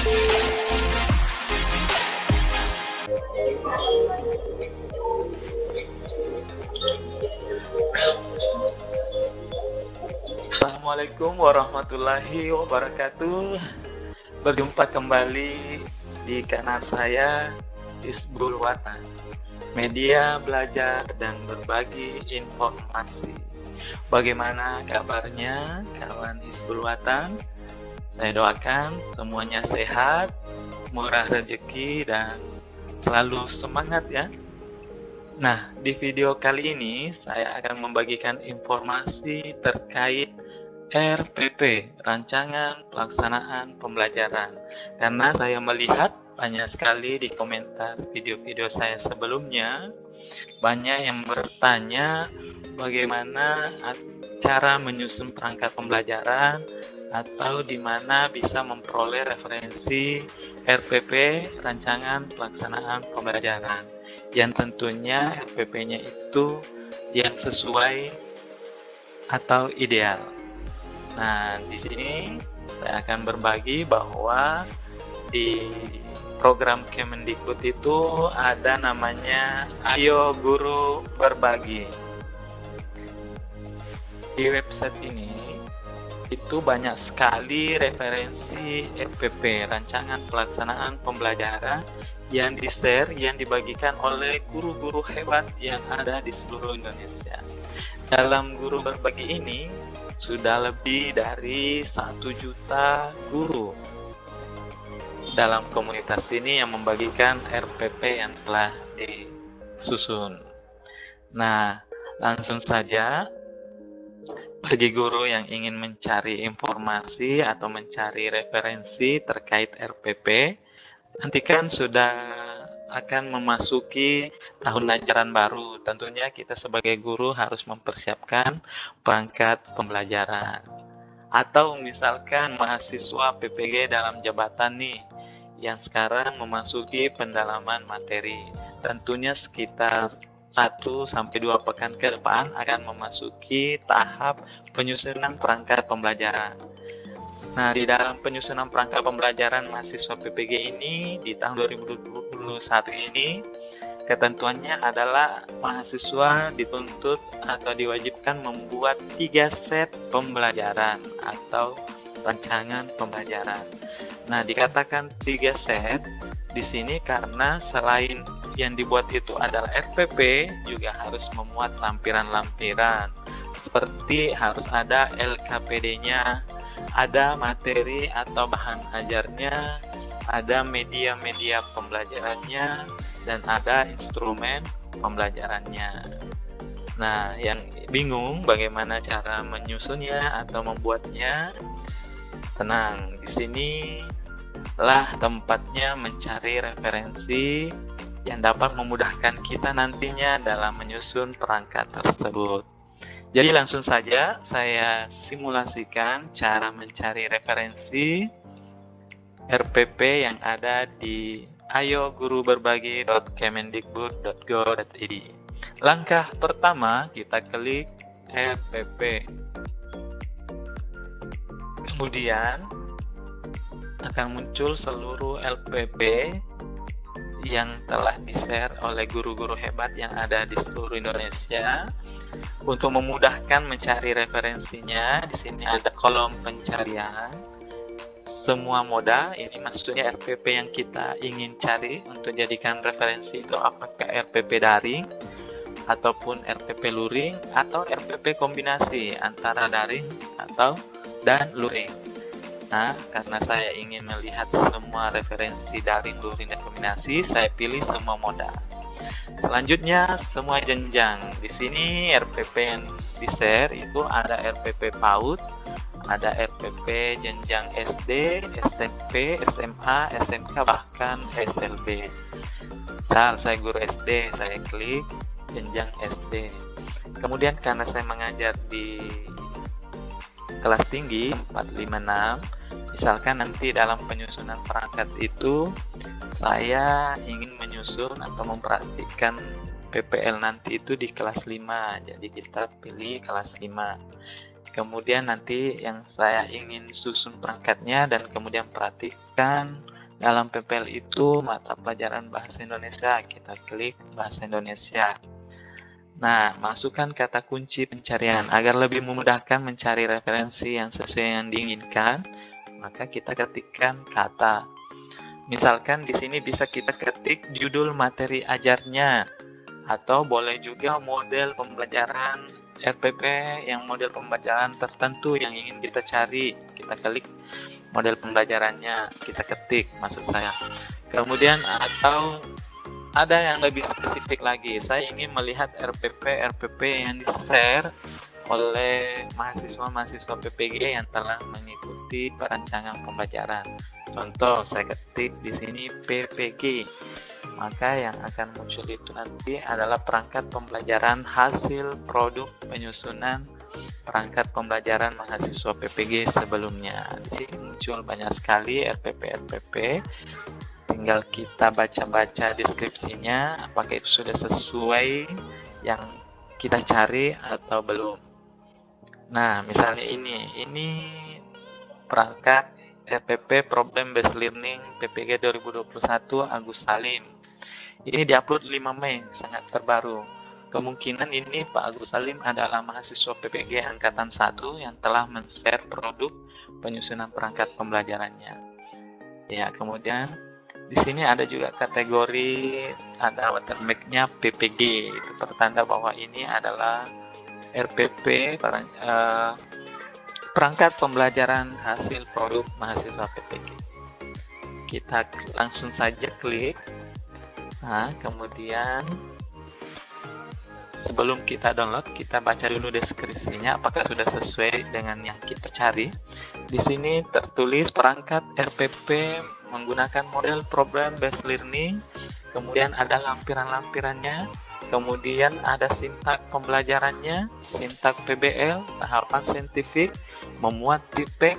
Assalamualaikum warahmatullahi wabarakatuh. Berjumpa kembali di kanal saya, Hizbul Watan, media belajar dan berbagi informasi. Bagaimana kabarnya kawan Hizbul Watan? Saya doakan semuanya sehat, murah rezeki, dan selalu semangat ya. Nah, di video kali ini saya akan membagikan informasi terkait RPP, Rancangan Pelaksanaan Pembelajaran. Karena saya melihat banyak sekali di komentar video-video saya sebelumnya, banyak yang bertanya bagaimana cara menyusun perangkat pembelajaran atau di mana bisa memperoleh referensi RPP, Rancangan Pelaksanaan Pembelajaran. Yang tentunya RPP-nya itu yang sesuai atau ideal. Nah, di sini saya akan berbagi bahwa di program Kemendikbud itu ada namanya Ayo Guru Berbagi. Di website ini itu banyak sekali referensi RPP, Rancangan Pelaksanaan Pembelajaran, yang di-share, yang dibagikan oleh guru-guru hebat yang ada di seluruh Indonesia. Dalam Guru Berbagi ini, sudah lebih dari 1 juta guru dalam komunitas ini yang membagikan RPP yang telah disusun. Nah, langsung saja, bagi guru yang ingin mencari informasi atau mencari referensi terkait RPP, nanti kan sudah akan memasuki tahun ajaran baru. Tentunya kita sebagai guru harus mempersiapkan perangkat pembelajaran. Atau misalkan mahasiswa PPG dalam jabatan nih, yang sekarang memasuki pendalaman materi. Tentunya sekitar 1-2 pekan ke depan akan memasuki tahap penyusunan perangkat pembelajaran. Nah, di dalam penyusunan perangkat pembelajaran mahasiswa PPG ini di tahun 2021 ini, ketentuannya adalah mahasiswa dituntut atau diwajibkan membuat 3 set pembelajaran atau rancangan pembelajaran. Nah, dikatakan 3 set di sini karena selain yang dibuat itu adalah RPP, juga harus memuat lampiran-lampiran. Seperti harus ada LKPD-nya, ada materi atau bahan ajarnya, ada media-media pembelajarannya, dan ada instrumen pembelajarannya. Nah, yang bingung bagaimana cara menyusunnya atau membuatnya, tenang, di sini lah tempatnya mencari referensi yang dapat memudahkan kita nantinya dalam menyusun perangkat tersebut. Jadi langsung saja saya simulasikan cara mencari referensi RPP yang ada di ayoguruberbagi.kemendikbud.go.id. Langkah pertama, kita klik RPP. Kemudian akan muncul seluruh LPP yang telah di-share oleh guru-guru hebat yang ada di seluruh Indonesia. Untuk memudahkan mencari referensinya, di sini ada kolom pencarian. Semua moda, ini maksudnya RPP yang kita ingin cari untuk jadikan referensi itu apakah RPP daring, ataupun RPP luring, atau RPP kombinasi antara daring dan luring. Nah, karena saya ingin melihat semua referensi daring, luring, dan kombinasi, saya pilih semua moda. Selanjutnya, semua jenjang. Di sini RPP yang di-share itu ada RPP PAUD, ada RPP jenjang SD, SMP, SMA, SMK, bahkan SLB. Misal saya guru SD, saya klik jenjang SD. Kemudian karena saya mengajar di kelas tinggi 456, misalkan nanti dalam penyusunan perangkat itu saya ingin menyusun atau mempraktikkan PPL nanti itu di kelas 5, jadi kita pilih kelas 5. Kemudian nanti yang saya ingin susun perangkatnya dan kemudian praktikkan Dalam PPL itu mata pelajaran bahasa Indonesia, kita klik bahasa Indonesia. Nah, masukkan kata kunci pencarian agar lebih memudahkan mencari referensi yang sesuai yang diinginkan. Maka kita ketikkan kata. Misalkan di sini bisa kita ketik judul materi ajarnya, atau boleh juga model pembelajaran RPP yang model pembelajaran tertentu yang ingin kita cari. Kita klik model pembelajarannya, kita ketik maksud saya. Kemudian atau ada yang lebih spesifik lagi, saya ingin melihat RPP yang di-share oleh mahasiswa-mahasiswa PPG yang telah mengikuti perancangan pembelajaran. Contoh, saya ketik di sini PPG. Maka yang akan muncul itu nanti adalah perangkat pembelajaran hasil produk penyusunan perangkat pembelajaran mahasiswa PPG sebelumnya. Di sini muncul banyak sekali RPP. Tinggal kita baca-baca deskripsinya, apakah itu sudah sesuai yang kita cari atau belum. Nah, misalnya ini perangkat RPP Problem Based Learning PPG 2021 Agus Salim. Ini diupload 5 Mei, sangat terbaru. Kemungkinan ini Pak Agus Salim adalah mahasiswa PPG Angkatan 1 yang telah men-share produk penyusunan perangkat pembelajarannya. Ya, kemudian di sini ada juga kategori, ada watermark-nya PPG, itu pertanda bahwa ini adalah RPP, perangkat pembelajaran hasil produk mahasiswa PPG. Kita langsung saja klik. Nah, kemudian sebelum kita download, kita baca dulu deskripsinya apakah sudah sesuai dengan yang kita cari. Di sini tertulis perangkat RPP menggunakan model Problem Based Learning, kemudian ada lampiran-lampirannya, kemudian ada sintak pembelajarannya, sintak PBL, tahapan saintifik, memuat tipek,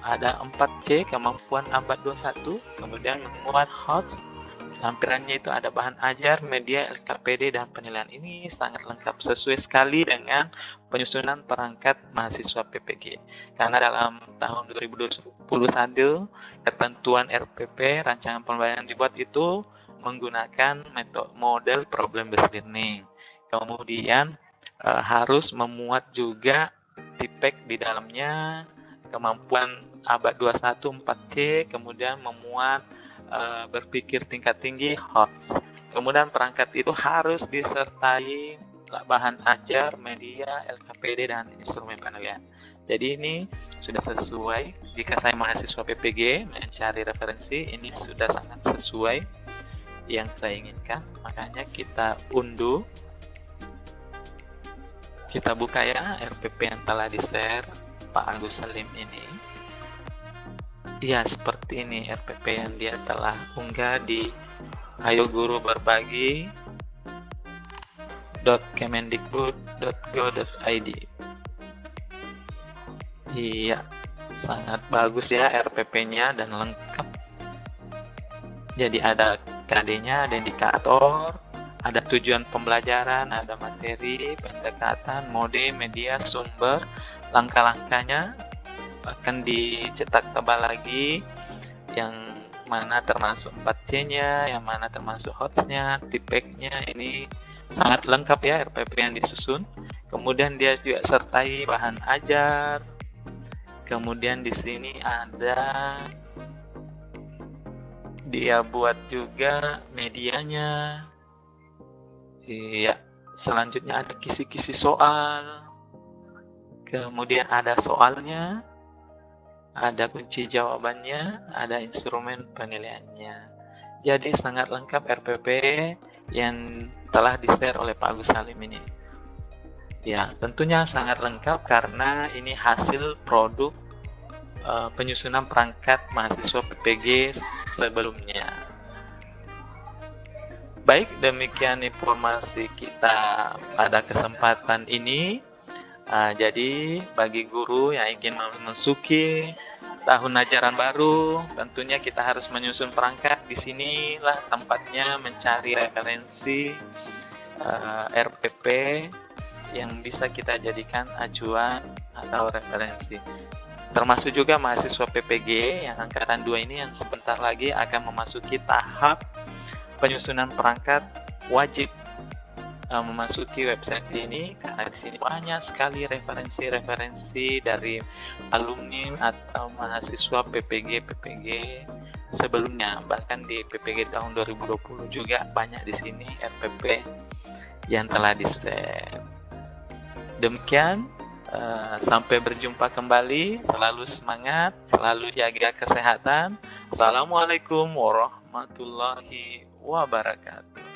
ada 4C, kemampuan abad 21, kemudian memuat HOTS, lampirannya itu ada bahan ajar, media, LKPD, dan penilaian. Ini sangat lengkap, sesuai sekali dengan penyusunan perangkat mahasiswa PPG. Karena dalam tahun 2021, ketentuan RPP, rancangan pembelajaran dibuat itu menggunakan model Problem Based Learning. Kemudian harus memuat juga tipek di dalamnya, kemampuan abad 21 4C, kemudian memuat berpikir tingkat tinggi HOTS. Kemudian perangkat itu harus disertai bahan ajar, media, LKPD, dan instrumen penilaian. Jadi ini sudah sesuai. Jika saya mahasiswa PPG mencari referensi, ini sudah sangat sesuai yang saya inginkan. Makanya kita unduh, kita buka ya RPP yang telah di-share Pak Agus Salim ini. Ya, seperti ini RPP yang dia telah unggah di ayoguruberbagi.kemendikbud.go.id. Iya, sangat bagus ya RPP-nya dan lengkap. Jadi ada KD-nya, ada indikator, ada tujuan pembelajaran, ada materi, pendekatan, mode, media, sumber, langkah-langkahnya, akan dicetak tebal lagi, yang mana termasuk 4C-nya, yang mana termasuk HOTS-nya, tipeknya. Ini sangat lengkap ya RPP yang disusun. Kemudian dia juga sertai bahan ajar. Kemudian di sini ada dia buat juga medianya. Iya, selanjutnya ada kisi-kisi soal. Kemudian ada soalnya, ada kunci jawabannya, ada instrumen penilaiannya. Jadi sangat lengkap RPP yang telah di-share oleh Pak Agus Salim ini. Ya, tentunya sangat lengkap karena ini hasil produk penyusunan perangkat mahasiswa PPG sebelumnya. Baik, demikian informasi kita pada kesempatan ini. Jadi bagi guru yang ingin memasuki tahun ajaran baru, tentunya kita harus menyusun perangkat. Di sinilah tempatnya mencari referensi RPP yang bisa kita jadikan acuan atau referensi. termasuk juga mahasiswa PPG yang angkatan 2 ini yang sebentar lagi akan memasuki tahap penyusunan perangkat wajib memasuki website ini, karena di sini banyak sekali referensi-referensi dari alumni atau mahasiswa PPG sebelumnya. Bahkan di PPG tahun 2020 juga banyak di sini RPP yang telah di-share. Demikian, sampai berjumpa kembali. Selalu semangat, selalu jaga kesehatan. Assalamualaikum warahmatullahi wabarakatuh.